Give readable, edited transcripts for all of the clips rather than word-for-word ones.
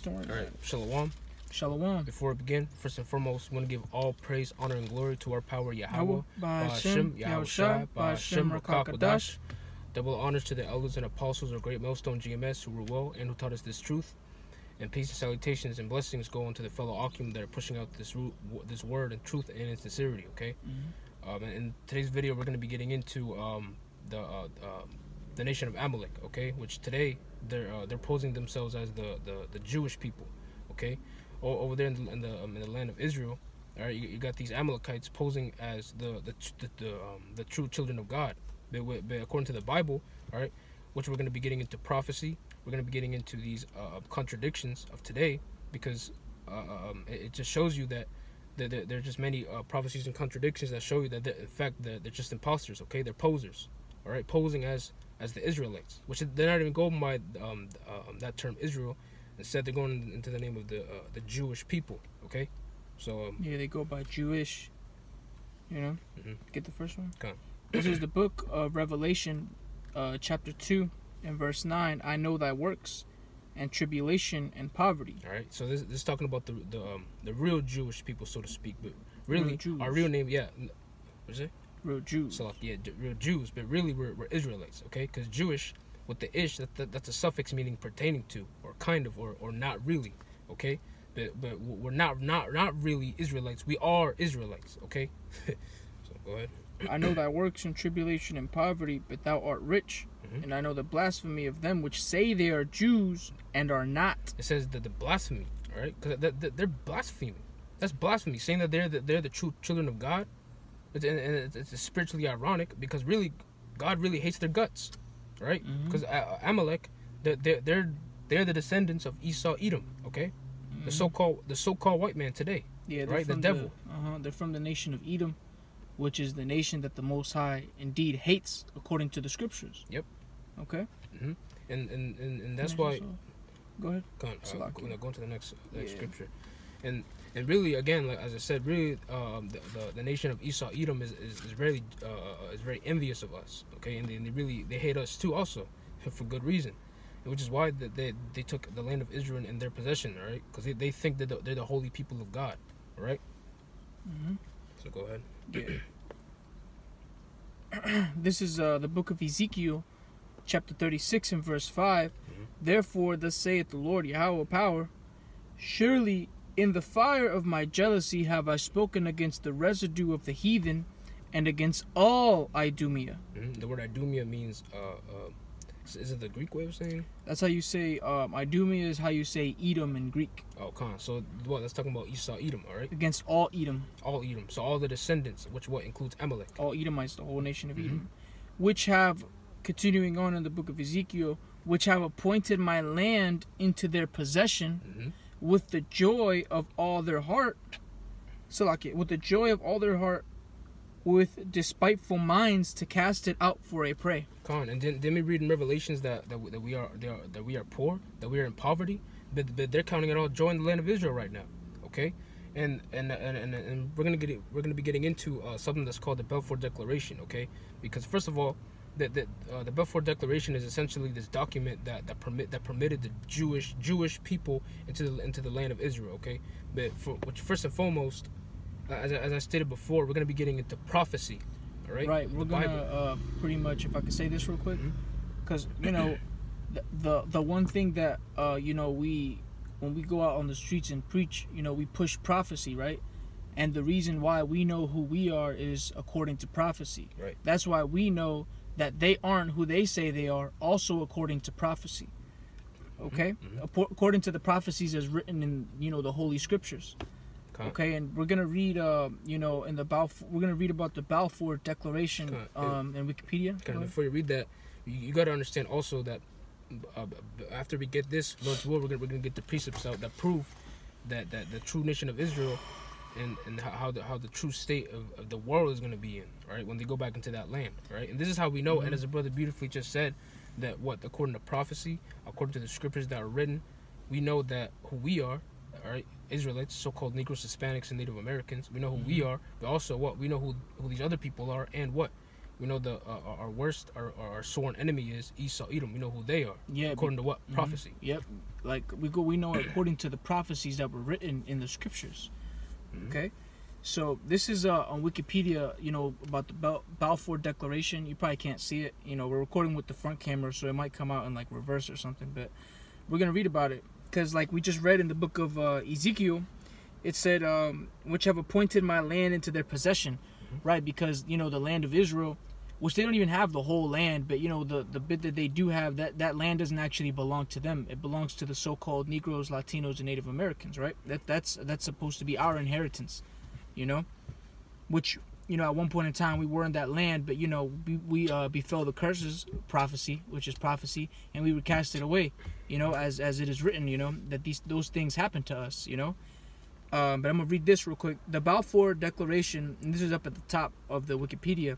Don't worry. All right, Shalom. Shalom. Before we begin, first and foremost, we want to give all praise, honor, and glory to our power, Yahweh, Ba'ashem, Yahushua, Ba'ashem, Rakakadash. Double honors to the elders and apostles of Great Millstone GMS who rule well and who taught us this truth. And peace and salutations and blessings go on to the fellow Akim that are pushing out this word and truth and in sincerity, okay? And in today's video, we're going to be getting into the nation of Amalek, okay? Which today, they're posing themselves as the Jewish people, okay? Over there in the land of Israel, all right, you got these Amalekites posing as the true children of God. But according to the Bible, all right, which we're going to be getting into prophecy, we're going to be getting into these contradictions of today, because it just shows you that there are just many prophecies and contradictions that show you that in fact they're just imposters, okay? They're posers, all right, posing as the Israelites, which they're not even going by that term Israel. Instead, they're going into the name of the Jewish people, okay? So yeah, they go by Jewish. You know, Get the first one. Come on. This is the book of Revelation, chapter 2 and verse 9. I know thy works, and tribulation and poverty. All right. So this is talking about the real Jewish people, so to speak. But really, Real our real name, yeah. What's it? Real Jews. So yeah, real Jews. But really, we're Israelites, okay? Because Jewish, with the ish, that's a suffix meaning pertaining to, or kind of, or not really, okay? But we're not really Israelites. We are Israelites, okay? So go ahead. I know thy works in tribulation and poverty, but thou art rich. And I know the blasphemy of them which say they are Jews and are not. It says that the blasphemy, all right? Because they're blaspheming. That's blasphemy, saying that they're the true children of God. It's spiritually ironic, because really, God really hates their guts, right? Because Amalek, they're the descendants of Esau, Edom, okay? The so-called white man today, yeah, right? The devil. They're from the nation of Edom, which is the nation that the Most High indeed hates, according to the scriptures. Yep. Okay. And that's why. Go ahead. Go on. Go into the next scripture, and really, again, like as I said, really, the nation of Esau, Edom is very envious of us. Okay, and they hate us too, also, for good reason, which is why they took the land of Israel in their possession, all right? Because they think that they're the holy people of God, all right? So go ahead. Yeah. This is the book of Ezekiel, chapter 36 and verse 5. Therefore, thus saith the Lord Yahweh power, surely in the fire of my jealousy have I spoken against the residue of the heathen, and against all Idumea. The word Idumea means is it the Greek way of saying? That's how you say Idumea is how you say Edom in Greek. Oh, come on. So that's talking about Esau, Edom, all right? Against all Edom. All Edom. So all the descendants, which includes Amalek. All Edomites, the whole nation of Edom, which have, continuing on in the book of Ezekiel, which have appointed my land into their possession with the joy of all their heart. So like it, with the joy of all their heart, with despiteful minds to cast it out for a prey. Come on, and then we read in Revelations that we are poor, that we are in poverty, but they're counting it all joy in the land of Israel right now, okay? And we're gonna be getting into something that's called the Balfour Declaration, okay? Because first of all, the Balfour Declaration is essentially this document that permitted the Jewish people into the land of Israel, okay? But which first and foremost, as I stated before, we're gonna be getting into prophecy. All right. Right. We're gonna pretty much, if I could say this real quick, because the one thing that when we go out on the streets and preach, we push prophecy, right? And the reason why we know who we are is according to prophecy. Right. That's why we know that they aren't who they say they are, also according to prophecy. Okay. According to the prophecies as written in the Holy Scriptures. Okay, and we're gonna read, in the Balfour, we're gonna read about the Balfour Declaration in Wikipedia. Before you read that, you got to understand also that after we get this, Lord's will, we're gonna get the precepts out that prove that the true nation of Israel and how the true state of the world is gonna be in, right? When they go back into that land, right? And this is how we know. And as the brother beautifully just said, that according to prophecy, according to the scriptures that are written, we know that who we are. All right, Israelites, so-called Negroes, Hispanics, and Native Americans. We know who we are, but also we know who these other people are, and we know our worst, our sworn enemy is Esau, Edom. We know who they are. Yeah. According to what? Prophecy. Yep. Like we know according to the prophecies that were written in the scriptures. Okay. So this is on Wikipedia, about the Balfour Declaration. You probably can't see it. We're recording with the front camera, so it might come out in like reverse or something. But we're gonna read about it because, like we just read in the book of Ezekiel, it said, "Which have appointed my land into their possession," right? Because the land of Israel, which they don't even have the whole land, but the bit that they do have, that land doesn't actually belong to them. It belongs to the so-called Negroes, Latinos, and Native Americans, right? That's supposed to be our inheritance. Which at one point in time we were in that land, but we befell the curses prophecy, which is prophecy, and we were casted away, as it is written, that those things happened to us, but I'm gonna read this real quick. The Balfour Declaration, and this is up at the top of the Wikipedia,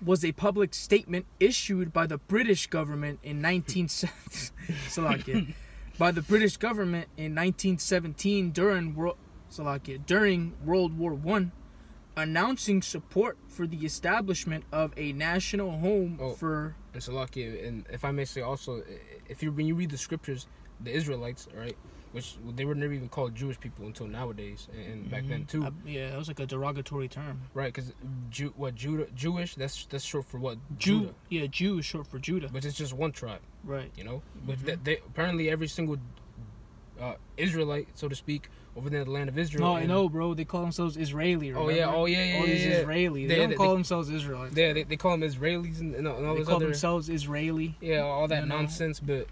was a public statement issued by the British government in 1917 during World War I, announcing support for the establishment of a national home for... And Salakia, and if I may say also, when you read the scriptures, the Israelites, right, which they were never even called Jewish people until nowadays, and back then too. Yeah, that was like a derogatory term. Right, because Jewish, that's short for what? Judah. Yeah, Jew is short for Judah. But it's just one tribe. Right. But they apparently every single Israelite, so to speak, over there in the land of Israel. No, I know, bro. They call themselves Israeli. Remember? Oh yeah. All these Israelis. They don't call themselves Israelites. They call them Israelis and all they those call other... themselves Israeli. Yeah, all that nonsense, but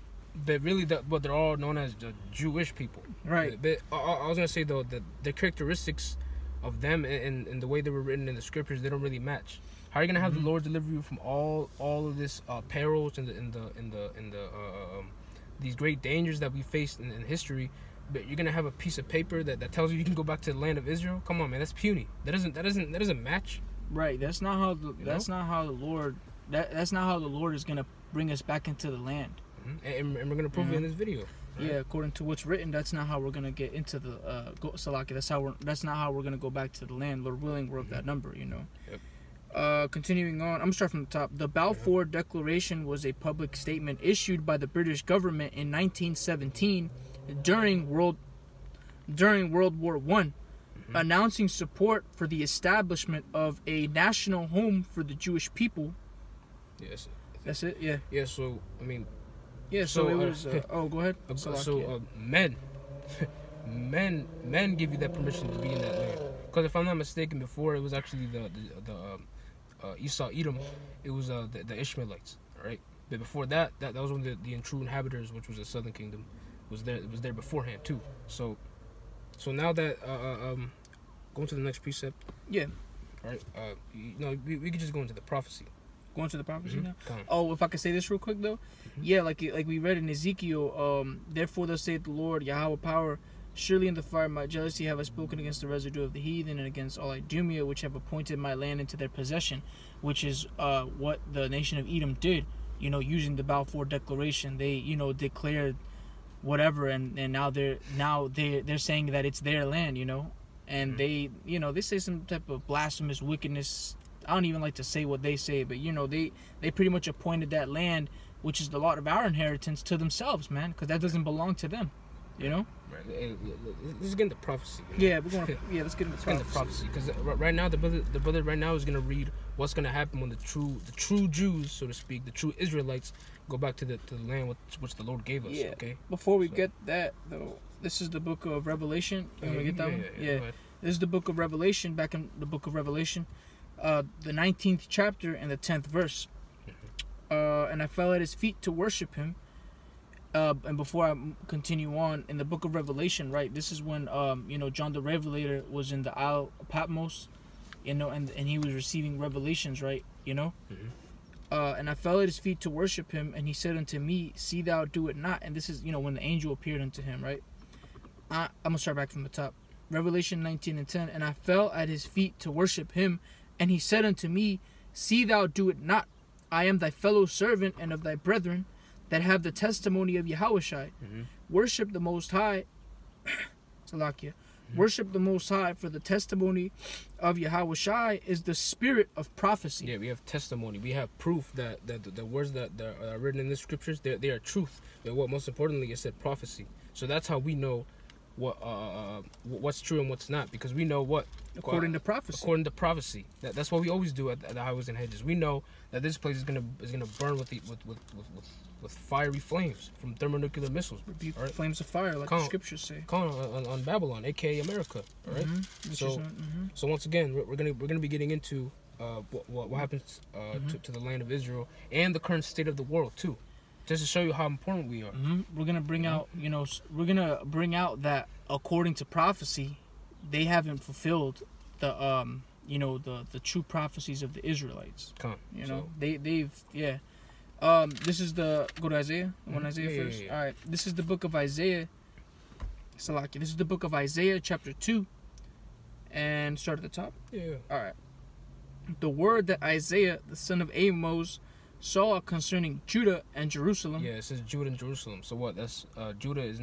really, but they're all known as the Jewish people. Right. But I was gonna say though that the characteristics of them and the way they were written in the scriptures, they don't really match. How are you gonna have the Lord deliver you from all of this perils and these great dangers that we faced in history? But you're gonna have a piece of paper that tells you can go back to the land of Israel. Come on, man, that's puny. That doesn't match. Right. That's not how the Lord is gonna bring us back into the land. And we're gonna prove it in this video. Right? Yeah, according to what's written, that's not how we're gonna get into the Salaki. That's not how we're gonna go back to the land. Lord willing, we're of that number. Yep. Continuing on, I'm gonna start from the top. The Balfour Declaration was a public statement issued by the British government in 1917 during World War I, announcing support for the establishment of a national home for the Jewish people. Yes. That's it. Yeah. Yeah. So I mean. Yeah. So it was. Go ahead. Men give you that permission to be in that land. Because if I'm not mistaken, before it was actually the Esau, Edom, it was the Ishmaelites, right? But before that was when the true inhabitants, which was the southern kingdom, was there. It was there beforehand too. So now that going to the next precept. Yeah. All right. We could just go into the prophecy. Going to the prophecy now. Oh, if I could say this real quick though, yeah, like we read in Ezekiel. Therefore, thus saith the Lord, Yahweh power. Surely in the fire of my jealousy have I spoken against the residue of the heathen and against all Idumea, which have appointed my land into their possession, which is what the nation of Edom did. Using the Balfour Declaration, they declared whatever, and now they're saying that it's their land. And they say some type of blasphemous wickedness. I don't even like to say what they say, but they pretty much appointed that land, which is the lot of our inheritance, to themselves, man, because that doesn't belong to them. Right. Let's get into prophecy. Yeah, let's get into prophecy. Because right now the brother right now is gonna read what's gonna happen when the true Jews, so to speak, the true Israelites, go back to the land which the Lord gave us. Yeah. Okay. Before we get that though, this is the book of Revelation. You want to get that one? Yeah. This is the book of Revelation. Back in the book of Revelation, the 19th chapter and the 10th verse. And I fell at his feet to worship him. And before I continue on, in the book of Revelation, right, this is when John the Revelator was in the Isle of Patmos, and he was receiving revelations, right, and I fell at his feet to worship him, and he said unto me, see thou do it not. And this is when the angel appeared unto him, right. I'm gonna start back from the top. Revelation 19:10. And I fell at his feet to worship him, and he said unto me, see thou do it not. I am thy fellow servant and of thy brethren that have the testimony of Yahushai. Worship the Most High. Salakia. Worship the Most High, for the testimony of Yahweh Shai is the spirit of prophecy. Yeah, we have testimony. We have proof that the words that are written in the scriptures, they are truth. But what most importantly, it said prophecy. So that's how we know what's true and what's not, because we know what According to prophecy. According to prophecy. That's what we always do at the highways and hedges. We know that this place is gonna burn with fiery flames from thermonuclear missiles. Right? Flames of fire, like the scriptures say. On Babylon, aka America. All right. So once again, we're gonna be getting into what happens to the land of Israel and the current state of the world too, just to show you how important we are. We're gonna bring out, that according to prophecy, they haven't fulfilled the the true prophecies of the Israelites. They've this is the go to Isaiah. Isaiah first. Yeah. All right, this is the book of Isaiah. Salaki. This is the book of Isaiah, chapter 2, and start at the top. Yeah. All right. The word that Isaiah, the son of Amos, saw concerning Judah and Jerusalem. Yeah, it says Judah and Jerusalem. So what? That's Judah is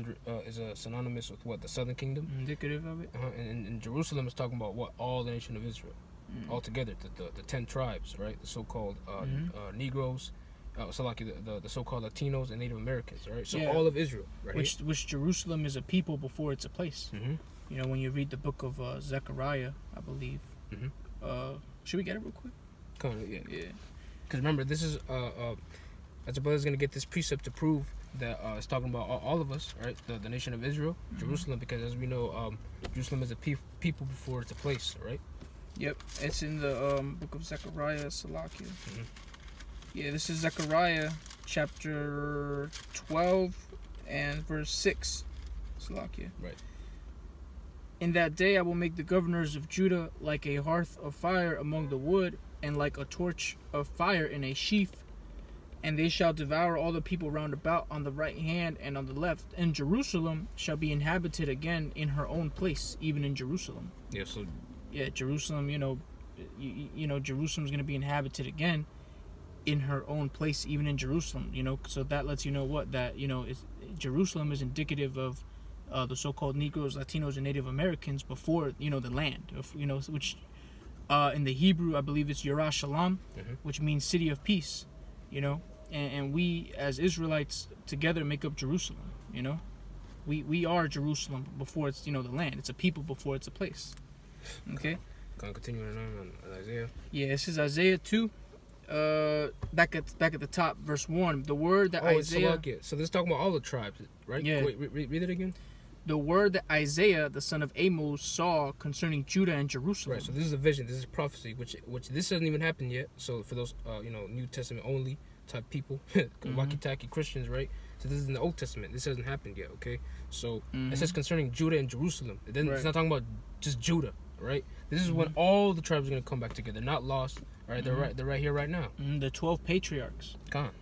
synonymous with what? The southern kingdom. Indicative of it. And Jerusalem is talking about what? All the nation of Israel, all together. The 10 tribes, right? The so-called Negroes. So like the so-called Latinos and Native Americans, right? So all of Israel, right? Which Jerusalem is a people before it's a place. When you read the book of Zechariah, I believe. Should we get it real quick? Yeah. Because remember, this is as a brother's gonna get this precept to prove that it's talking about all of us, right? The nation of Israel, Jerusalem, because as we know, Jerusalem is a people before it's a place, right? Yep, it's in the book of Zechariah, Salakia. Yeah, this is Zechariah chapter 12 and verse 6. Salakia. Right. In that day I will make the governors of Judah like a hearth of fire among the wood, and like a torch of fire in a sheaf. And they shall devour all the people round about on the right hand and on the left. And Jerusalem shall be inhabited again in her own place, even in Jerusalem. Yeah, so... Yeah, Jerusalem, Jerusalem's going to be inhabited again in her own place, even in Jerusalem, so that lets you know Jerusalem is indicative of the so-called Negroes, Latinos, and Native Americans before, the land, which in the Hebrew, I believe it's Yerushalayim, which means city of peace, and we as Israelites together make up Jerusalem, we are Jerusalem before it's, the land. It's a people before it's a place. Okay? Continuing on Isaiah. Yeah, this is Isaiah 2. Back at the top, verse 1. The word that Isaiah... So this is talking about all the tribes, right? Yeah. Wait, read it again. The word that Isaiah, the son of Amos, saw concerning Judah and Jerusalem. Right, so this is a vision. This is prophecy, which this hasn't even happened yet. So for those, New Testament only type people, Wakitaki Christians, right? So this is in the Old Testament. This hasn't happened yet, okay? So it says concerning Judah and Jerusalem. It's not talking about just Judah, right? This is when all the tribes are going to come back together, not lost. Right, they're right here, right now. The 12 patriarchs. Come on.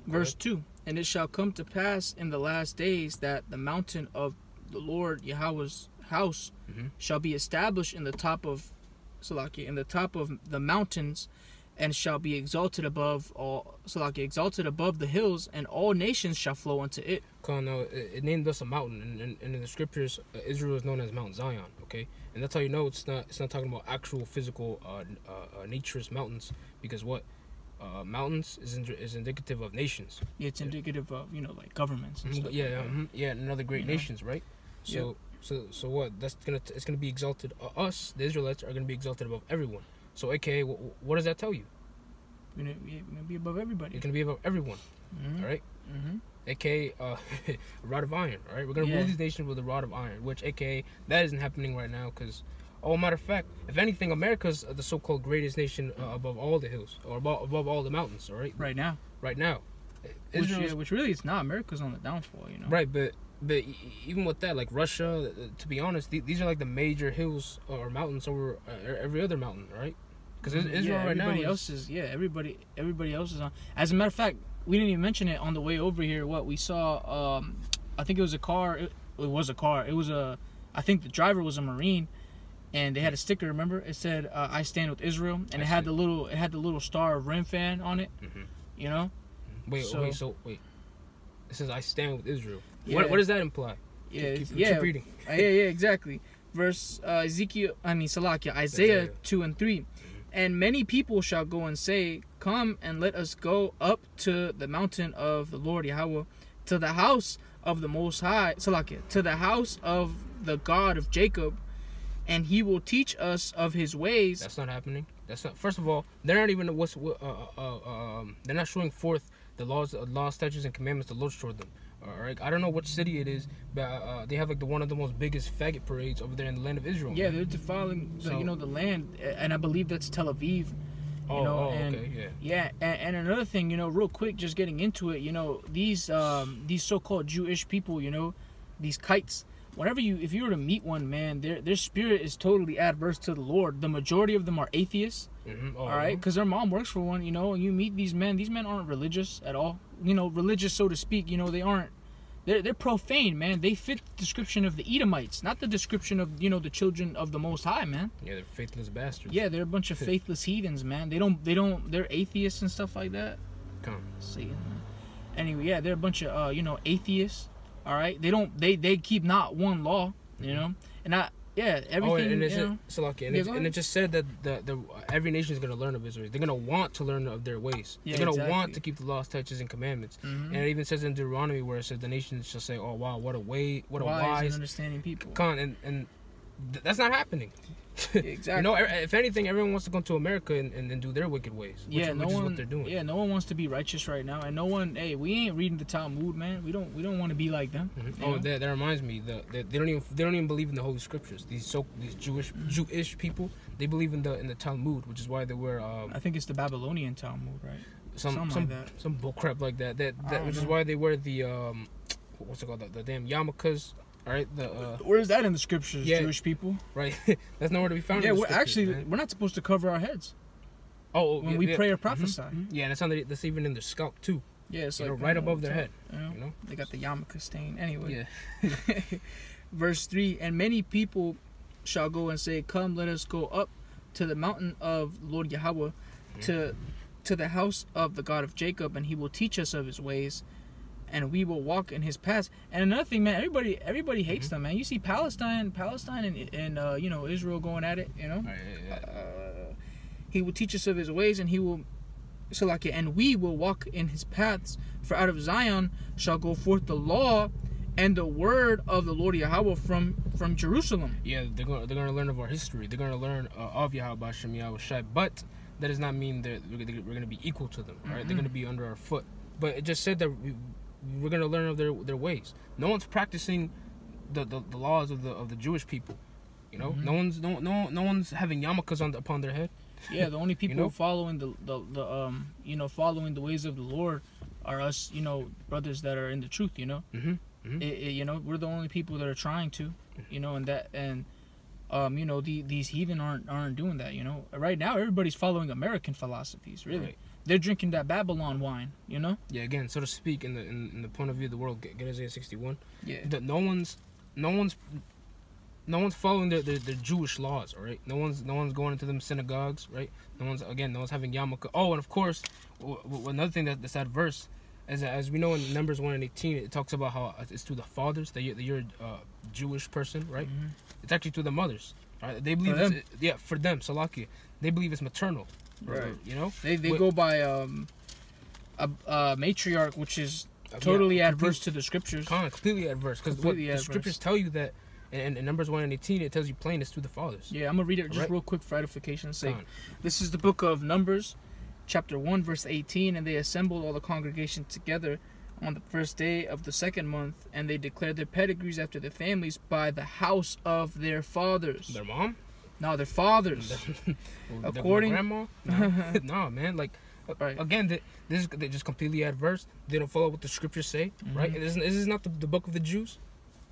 Verse 2. And it shall come to pass in the last days that the mountain of the Lord Yahweh's house shall be established in the top of the mountains, and shall be exalted above the hills, and all nations shall flow unto it. No, it named us a mountain, and in the scriptures, Israel is known as Mount Zion. Okay, and that's how you know it's not talking about actual physical naturist mountains, because mountains is indicative of nations. Yeah, it's indicative of like governments. And stuff and other great nations, right? So so what? It's gonna be exalted. Us, the Israelites, are gonna be exalted above everyone. So, AKA, what does that tell you? We're gonna be above everybody. You're gonna be above everyone, all right? AKA, a rod of iron, all right? We're gonna rule these nations with a rod of iron, which, AKA, that isn't happening right now, because, matter of fact, if anything, America's the so-called greatest nation above all the hills, or above all the mountains, all right? Right now. Which really it's not. America's on the downfall, Right, but even with that, like Russia, to be honest, these are like the major hills or mountains over every other mountain, right? Because Israel right now, everybody else is on. As a matter of fact, we didn't even mention it on the way over here. What we saw, I think it was a car. It was a car. I think the driver was a Marine, and they had a sticker. Remember, it said "I stand with Israel," and it had the little star of Remphan on it. Wait. It says "I stand with Israel." Yeah. What does that imply? Keep reading. Yeah, exactly. Isaiah 2 and 3. And many people shall go and say, come and let us go up to the mountain of the Lord Yahweh, to the house of the Most High, to the house of the God of Jacob, and he will teach us of his ways. That's not happening. That's not. First of all, they're not even they're not showing forth the laws, statutes, and commandments the Lord showed them. All right, I don't know which city it is, but they have like one of the most biggest faggot parades over there in the land of Israel. Yeah, they're defiling the land, and I believe that's Tel Aviv. And another thing, real quick, just getting into it, these so-called Jewish people, these kites. If you were to meet one, man, their spirit is totally adverse to the Lord. The majority of them are atheists. All right, because their mom works for one, and you meet these men. These men aren't religious at all. Religious, so to speak. They aren't. They're profane, man. They fit the description of the Edomites, not the description of the children of the Most High, man. Yeah, they're faithless bastards. Yeah, they're a bunch of faithless heathens, man. They're atheists and stuff like that. Come on. See, anyway, yeah, they're a bunch of atheists. All right, they keep not one law, and everything. And it just said that the every nation is going to learn of Israel. They're going to want to learn of their ways. Yeah, they're going to want to keep the laws, statutes, and commandments. And it even says in Deuteronomy where it says the nations shall say, "Oh wow, what a wise and understanding people." And that's not happening. Exactly. If anything, everyone wants to go to America and do their wicked ways. Which is what they're doing. Yeah, no one wants to be righteous right now, and no one. Hey, we ain't reading the Talmud, man. We don't want to be like them. That reminds me. They don't even believe in the Holy Scriptures. These Jewish people, they believe in the Talmud, which is why they wear. I think it's the Babylonian Talmud, right? Some bull crap like that. Which is why they wear the what's it called? The damn yarmulkes. All right, where's that in the scriptures? Yeah, Jewish people, right? That's nowhere to be found. Yeah, we're not supposed to cover our heads. When we pray or prophesy. Yeah, and that's even in their scalp too. Yeah, it's right above their head. They got the yarmulke stain. Anyway, yeah. Verse 3: And many people shall go and say, "Come, let us go up to the mountain of Lord Yahweh, to the house of the God of Jacob, and he will teach us of his ways, and we will walk in his paths." And another thing, man, everybody hates them, man. You see Palestine and Israel going at it, he will teach us of his ways, and he will and we will walk in his paths, for out of Zion shall go forth the law and the word of the Lord Yahweh from Jerusalem. Yeah, they're going to learn of our history. They're going to learn of Yahweh Hashem Yahweh Shai, but that does not mean that we're going to be equal to them, right? They're going to be under our foot. But it just said that we're going to learn of their ways. No one's practicing the laws of the Jewish people. No one's having yarmulkes upon their head. Yeah, the only people following following the ways of the Lord are us, brothers that are in the truth. We're the only people that are trying to, these heathen aren't doing that. Right now everybody's following American philosophies. Really. Right. They're drinking that Babylon wine, Yeah, again, so to speak, in the point of view of the world, get Isaiah 61. Yeah. No one's following their Jewish laws, all right? No one's going into them synagogues, right? No one's having yarmulke. Oh, and of course, another thing that's adverse, as we know in Numbers 1 and 18, it talks about how it's to the fathers that you're a Jewish person, right? It's actually to the mothers, right? They believe for them, Salakia. They believe it's maternal. Right. They go by a matriarch, which is totally adverse to the scriptures. Completely adverse, because the scriptures tell you that in Numbers 1 and 18, it tells you plain it's to the fathers. Yeah, I'm gonna read it just real quick for edification's sake. This is the book of Numbers, chapter 1, verse 18. And they assembled all the congregation together on the first day of the second month, and they declared their pedigrees after their families by the house of their fathers. Their mom? No, their fathers. According, grandma? No, man. Like, again, they're just completely adverse. They don't follow what the scriptures say, right? This is not the book of the Jews.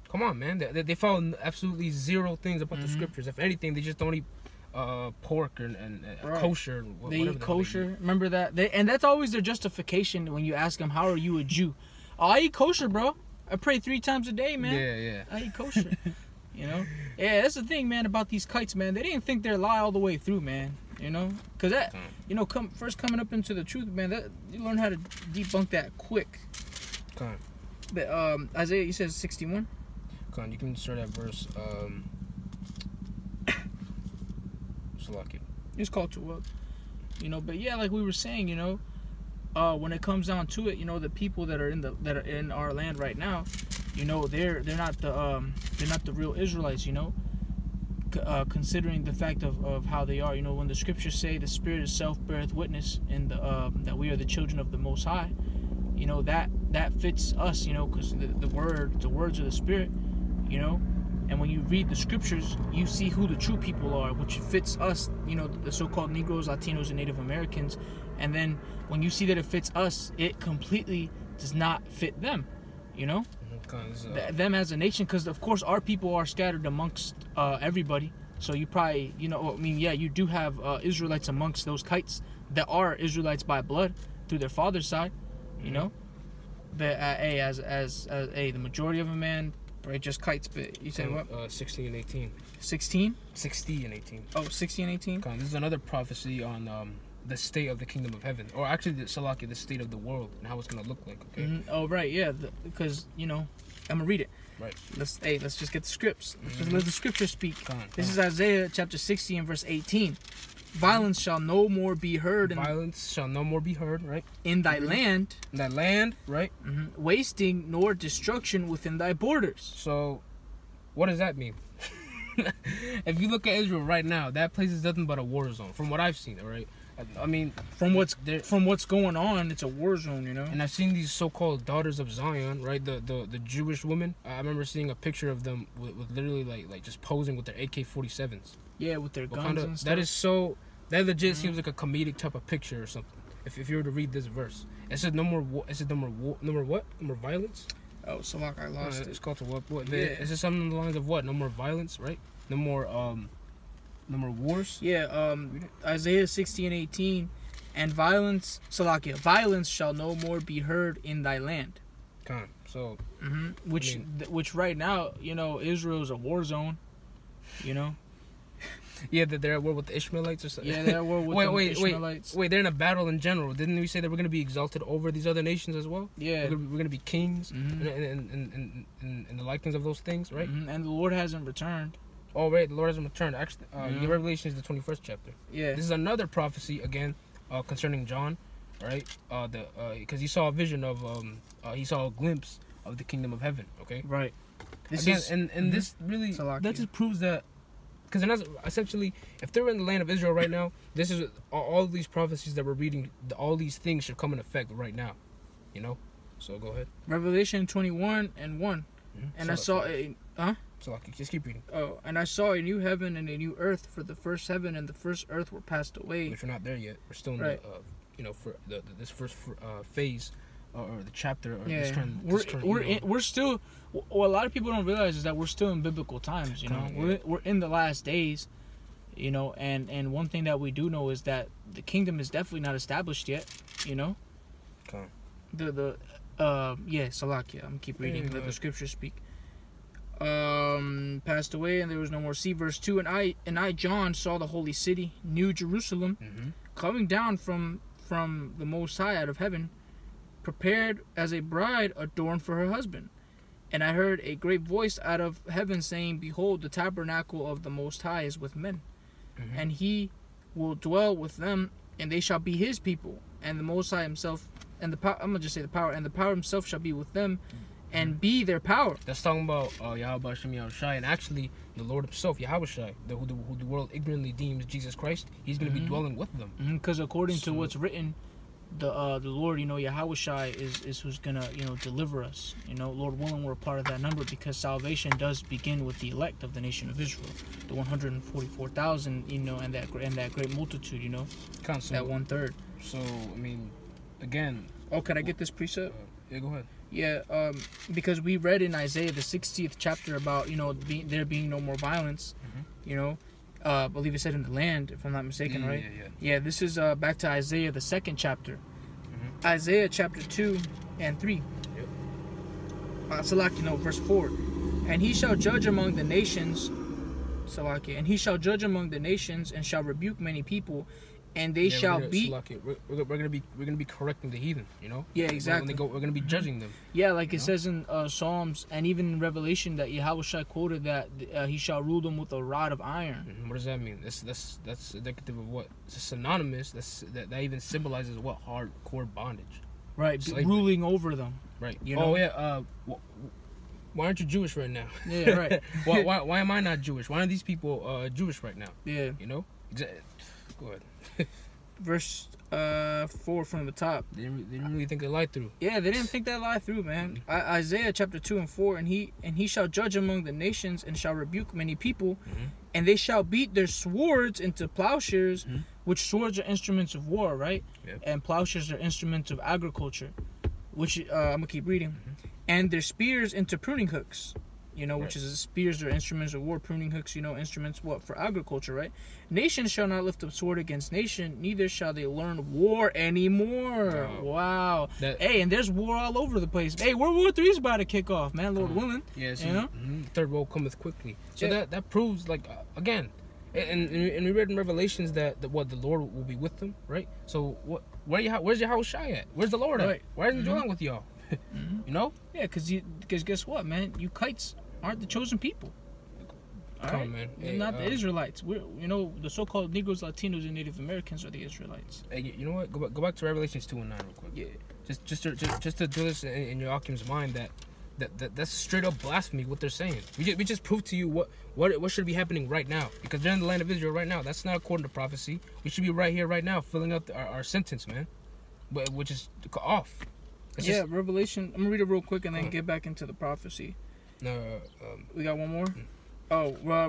Come on, man. They follow absolutely zero things about the scriptures. If anything, they just don't eat pork and kosher. They eat kosher. Remember that? And that's always their justification when you ask them, "How are you a Jew?" "Oh, I eat kosher, bro. I pray 3 times a day, man. Yeah. I eat kosher." Yeah, that's the thing, man, about these kites, man. They didn't think they're lie all the way through, man. Because that, first coming up into the truth, man, that you learn how to debunk that quick. But Isaiah, you said 61. You can start at verse Salaki. It's called to wealth. You know, but yeah, like we were saying, you know, when it comes down to it, you know, the people that are in our land right now, you know, they're not the real Israelites, you know, considering the fact of how they are. You know, when the scriptures say the Spirit itself beareth witness in the that we are the children of the Most High, you know, that fits us, you know, because the words of the Spirit, you know. And when you read the scriptures, you see who the true people are, which fits us, you know, the so-called Negroes, Latinos, and Native Americans. And then when you see that it fits us, it completely does not fit them, you know, them as a nation. Because, of course, our people are scattered amongst everybody. So you probably, you know, I mean, yeah, you do have Israelites amongst those kites that are Israelites by blood through their father's side, you know. But, as the majority of a man, right, just kites. But you said what? 16 and 18. 16? 60 and 18. Oh, 60 and 18? This is another prophecy on the state of the kingdom of heaven. Or actually, the state of the world and how it's going to look like, okay? Oh, right, yeah. Because, you know, I'm going to read it. Right. Let's just get the scripts. Just let the scriptures speak. This is Isaiah chapter 60 and verse 18. Violence shall no more be heard. Violence shall no more be heard, right? In thy land. In thy land, right? Wasting nor destruction within thy borders. So, what does that mean? If you look at Israel right now, that place is nothing but a war zone, from what I've seen, all right? I mean, from what's going on, it's a war zone, you know. And I've seen these so-called daughters of Zion, right? The Jewish women. I remember seeing a picture of them with literally like just posing with their AK-47s. Yeah, with their guns and stuff. That legit seems like a comedic type of picture or something. If you were to read this verse, it said no more what? No more violence. Oh, so like I lost it. It's called to what? Yeah. Is it something along the lines of what? No more violence, right? No more wars. Yeah. Isaiah 60 and 18, and violence shall no more be heard in thy land. So. Which right now, you know, Israel is a war zone. You know. Yeah, that they're at war with the Ishmaelites or something. Yeah, they're at war with the Ishmaelites. Wait, they're in a battle in general. Didn't we say that we're going to be exalted over these other nations as well? Yeah. We're going to be kings and the likeness of those things, right? And the Lord hasn't returned. Oh, right, the Lord hasn't returned. Actually, Revelation is the 21st chapter. Yeah. This is another prophecy, again, concerning John, right? Because he saw a vision of, he saw a glimpse of the kingdom of heaven, okay? Right. This really, that just proves that. Because essentially, if they're in the land of Israel right now, this is all these prophecies that we're reading. All these things should come in effect right now, you know. So go ahead. Revelation 21 and 1, and I saw a So I can just keep reading. Oh, and I saw a new heaven and a new earth, for the first heaven and the first earth were passed away. Which we're not there yet. We're still in the for this first phase or the chapter or this current. We're still. What a lot of people don't realize is that we're still in biblical times. You know, we're in the last days. You know, and one thing that we do know is that the kingdom is definitely not established yet. You know. Okay. Salakia. I'm keep reading. Let the scriptures speak. Passed away, and there was no more sea. Verse 2, and I John saw the holy city, New Jerusalem, coming down from the Most High out of heaven, prepared as a bride adorned for her husband. And I heard a great voice out of heaven saying, Behold, the tabernacle of the Most High is with men, and he will dwell with them, and they shall be his people, and the Most High himself, and the power, and the power himself shall be with them, and be their power. That's talking about Yahweh Shem Yahushai, and actually the Lord himself, Yahweh Shai, who the world ignorantly deems Jesus Christ. He's going to be dwelling with them. Because according to what's written, the Lord, you know, Yahweh Shai is who's going to, you know, deliver us. You know, Lord willing, we're a part of that number, because salvation does begin with the elect of the nation of Israel, the 144,000, you know, and that great multitude, you know, that 1/3. So I mean, again. Oh, can I get this precept? Yeah, go ahead. Yeah, because we read in Isaiah the 60th chapter about, you know, there being no more violence. You know, I believe it said in the land, if I'm not mistaken, right? Yeah. This is back to Isaiah the 2nd chapter. Isaiah chapter 2 and 3. Verse 4. And he shall judge among the nations. And he shall judge among the nations, and shall rebuke many people, and they shall be. We're gonna be correcting the heathen, you know. Yeah, exactly. When they go, we're gonna be judging them. Yeah, like it says in Psalms and even in Revelation that Yahweh quoted that he shall rule them with a rod of iron. What does that mean? That's indicative of what? It's synonymous. That even symbolizes what? Hardcore bondage. Right, ruling over them. Right. You know? Oh yeah. Why aren't you Jewish right now? Yeah, right. why am I not Jewish? Why aren't these people Jewish right now? Yeah. You know. Go ahead. Verse 4 from the top. They didn't really think they lied through. Yeah, they didn't think that lie through, man. Isaiah chapter 2 and 4, and he shall judge among the nations and shall rebuke many people, and they shall beat their swords into plowshares, which swords are instruments of war, right? Yep. And plowshares are instruments of agriculture, which I'm gonna keep reading, and their spears into pruning hooks. You know, which is spears are instruments of war, pruning hooks, you know, instruments for agriculture, right? Nation shall not lift up sword against nation, neither shall they learn war anymore. Wow. Hey, and there's war all over the place. Hey, World War III is about to kick off, man, Lord willing. Yes, you know? Third world cometh quickly. So that proves, like, again, and we read in Revelations that the Lord will be with them, right? So where's your house shy at? Where's the Lord at? Why isn't he dwelling with y'all? You know? Yeah, because guess what, man? You kites aren't the chosen people. Come on, man. They're not the Israelites. The so-called Negroes, Latinos, and Native Americans are the Israelites. Hey, you know what? Go back to Revelations 2 and 9 real quick. Yeah. Just to do this in your Akim's mind that's straight up blasphemy what they're saying. We just proved to you what should be happening right now, because they're in the land of Israel right now. That's not according to prophecy. We should be right here right now filling out our sentence, man. Which is off. Revelation. I'm gonna read it real quick and then get back into the prophecy. No, we got one more.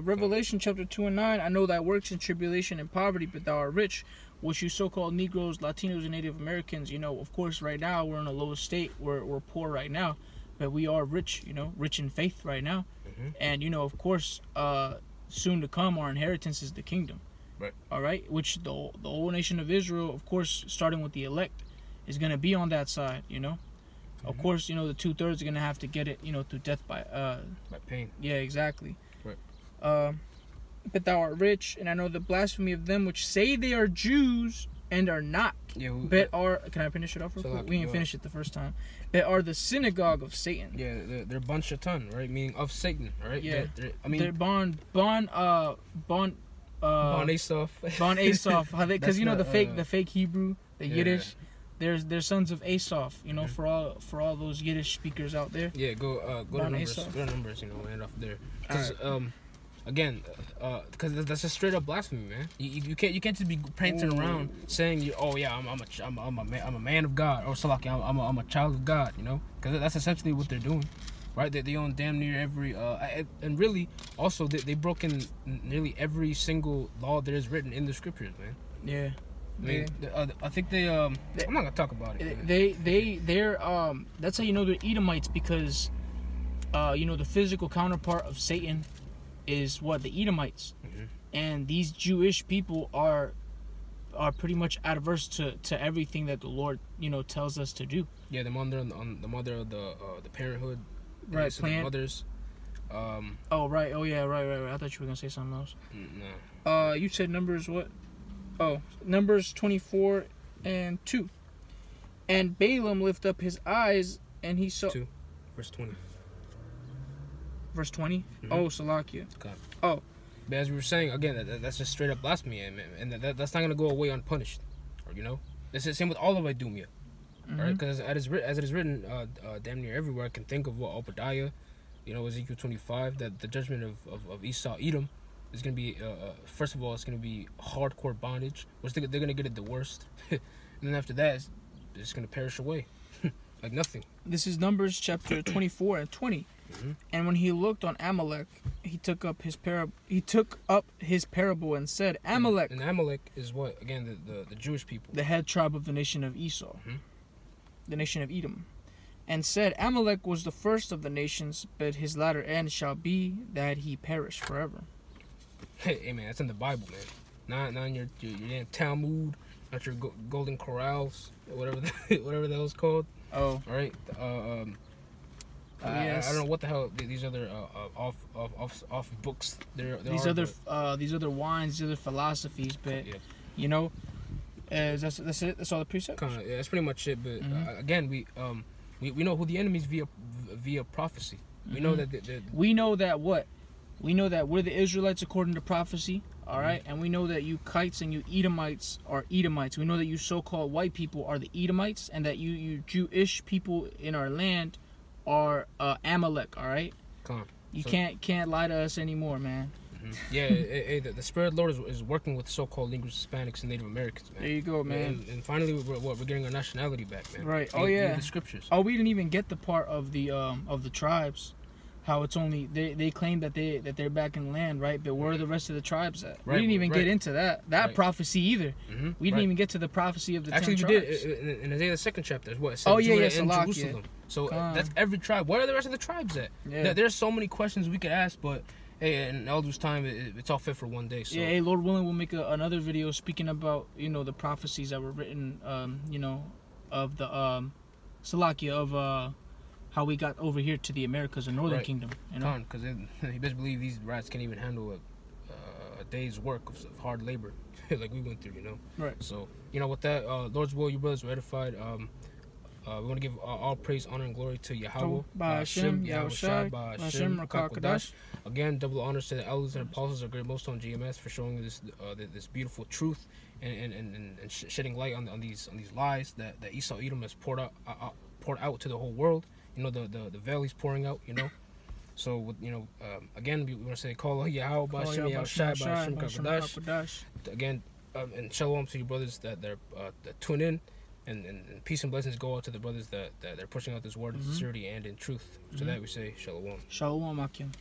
Revelation chapter 2 and 9. I know thy works in tribulation and poverty, but thou art rich. Which you so-called Negroes, Latinos, and Native Americans, you know, of course, right now we're in a low state. We're poor right now, but we are rich. You know, rich in faith right now, and you know, of course, soon to come, our inheritance is the kingdom. Right. All right. Which the whole nation of Israel, of course, starting with the elect, is gonna be on that side. You know. Of course, you know, the 2/3 are gonna have to get it, you know, through death by pain. Yeah, exactly. Right. But thou art rich, and I know the blasphemy of them which say they are Jews and are not. Yeah. Can I finish it off real quick? We didn't finish it the first time. But are the synagogue of Satan. Yeah, they're bunch of ton, right? Meaning of Satan, right? Yeah. They're Bon Asaph. Bon Asaph. Because you know the fake Hebrew, the Yiddish. They're sons of Asaph, you know, for all those Yiddish speakers out there. Yeah, go to numbers. Go to numbers, you know, and off there. Because again, because that's a straight up blasphemy, man. You can't just be prancing around saying I'm a man of God, or so like I'm a child of God, you know, because that's essentially what they're doing, right? They own damn near every and really also they broke in nearly every single law that is written in the scriptures, man. Yeah. I mean, I think they I'm not gonna talk about it. They're that's how you know they're Edomites, because you know the physical counterpart of Satan is what the Edomites, and these Jewish people are pretty much adverse to everything that the Lord, you know, tells us to do. Yeah, the mother of the parenthood, right? Plan. Mothers. Oh right. Oh yeah. Right. I thought you were gonna say something else. No. You said Numbers what? Oh, Numbers 24 and 2. And Balaam lift up his eyes, and he saw... 2, verse 20. Verse 20? Oh, Salakia. Okay. Oh. But as we were saying, again, that's just straight up blasphemy, and that's not going to go away unpunished. You know? It's the same with all of Idumea. Right? Because as it is written damn near everywhere, I can think of what Obadiah, you know, Ezekiel 25, that the judgment of Esau, Edom, is going to be, first of all, it's going to be hardcore bondage, which they're going to get it the worst. And then after that, it's just going to perish away. Like nothing. This is Numbers chapter 24 and 20. And when he looked on Amalek, he took up his parable and said, Amalek. And Amalek is what? Again, the Jewish people. The head tribe of the nation of Esau. The nation of Edom. And said, Amalek was the first of the nations, but his latter end shall be that he perish forever. Hey man, that's in the Bible, man. Not in your damn Talmud, not your Golden Corrals, whatever that was called. Oh, all right. Yes. I don't know what the hell these other off books. These other wines, these other philosophies, but you know, That's it. That's all the precepts. Kinda, yeah, that's pretty much it. But again, we know who the enemy is via prophecy. We know that we know that what? We know that we're the Israelites according to prophecy. All right, and we know that you kites and you Edomites are Edomites. We know that you so-called white people are the Edomites, and that you Jewish people in our land are Amalek. All right, you can't lie to us anymore, man. Yeah, the Spirit of the Lord is working with so-called linguists, Hispanics, and Native Americans, man. There you go, man. And finally, we're getting our nationality back, man. Right. The scriptures. Oh, we didn't even get the part of the tribes. How it's only they claim that they're back in the land, right? But where are the rest of the tribes at? Right, we didn't even get into that prophecy either. We didn't even get to the prophecy of the 10 tribes. We did in Isaiah 2nd chapter. What? It said Jerusalem. So that's every tribe. Where are the rest of the tribes at? Yeah. There's so many questions we could ask, but hey, in Elder's time, it's all fit for one day. So. Yeah, hey, Lord willing, we'll make another video speaking about the prophecies that were written, of the Salakia of how we got over here to the Americas or Northern Kingdom. Because you best believe these rats can't even handle a day's work of hard labor like we went through, Right. So, with that, Lord's will, you brothers were edified. We want to give all praise, honor, and glory to Yahweh, Hashem, Yahushai, Hashem, Rakakadash. Again, double honors to the elders and apostles of Great Most on GMS for showing this beautiful truth and shedding light on these lies that Esau Edom has poured out to the whole world. The veil he's pouring out, So, again, we want to say, call Yahweh, Ba'ashem, Yahushai, Ba'ashem, Kakadash. Again, and shalom to you brothers that tune in, and peace and blessings go out to the brothers that they're pushing out this word in sincerity and in truth. To that we say, shalom. Shalom, Akim.